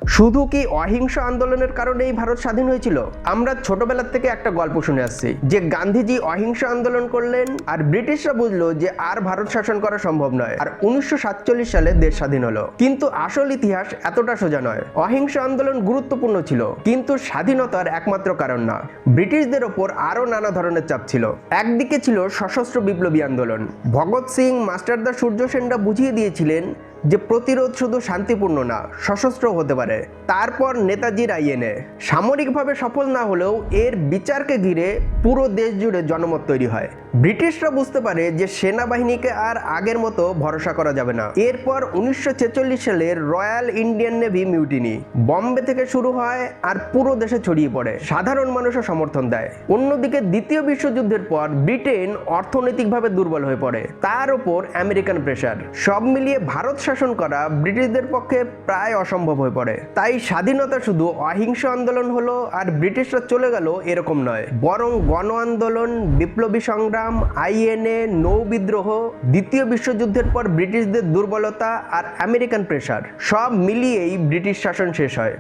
শুধু কি অহিংস আন্দোলনের কারণেই ভারত স্বাধীন হয়েছিল? আমরা ছোটবেলা থেকে একটা গল্প শুনে আসছি যে গান্ধীজি অহিংস আন্দোলন করলেন আর ব্রিটিশরা বুঝলো যে আর ভারত শাসন করা সম্ভব নয়, আর 1947 সালে দেশ স্বাধীন হলো। কিন্তু আসল ইতিহাস এতটা সোজা নয়। অহিংস আন্দোলন গুরুত্বপূর্ণ ছিল, কিন্তু স্বাধীনতার একমাত্র কারণ না। ব্রিটিশদের ওপর আরো নানা ধরনের চাপ ছিল। একদিকে ছিল সশস্ত্র বিপ্লবী আন্দোলন। ভগৎ সিং, মাস্টারদা সূর্য সেনরা বুঝিয়ে দিয়েছিলেন যে প্রতিরোধ শুধু শান্তিপূর্ণ না, সশস্ত্র হতে পারে। তারপর নেতাজির আইএনএ সামরিকভাবে সফল না হলেও এর বিচারকে ঘিরে পুরো দেশ জুড়ে জনমত তৈরি হয়। ব্রিটিশরা বুঝতে পারে যে সেনাবাহিনীকে আর আগের মতো ভরসা করা যাবে না। এরপর 1946 সালের royal Indian navy mutiny Bombay থেকে শুরু হয় আর পুরো দেশে ছড়িয়ে পড়ে। সাধারণ মানুষও সমর্থন দেয়। অন্যদিকে দ্বিতীয় বিশ্বযুদ্ধের পর ব্রিটেন অর্থনৈতিকভাবে দুর্বল হয়ে পড়ে, তার উপর আমেরিকান প্রেসার। সব মিলিয়ে ভারত শাসন করা ব্রিটিশদের পক্ষে প্রায় অসম্ভব হয়ে পড়ে। তাই স্বাধীনতা শুধু অহিংস আন্দোলন হলো আর ব্রিটিশরা চলে গেল এরকম নয়, বরং গণ আন্দোলন, বিপ্লবী সংগ্রাম, আইএনএ, নৌ বিদ্রোহ, দ্বিতীয় বিশ্বযুদ্ধের পর ব্রিটিশদের দুর্বলতা আর আমেরিকান প্রেসার, সব মিলিয়েই ব্রিটিশ শাসন শেষ হয়।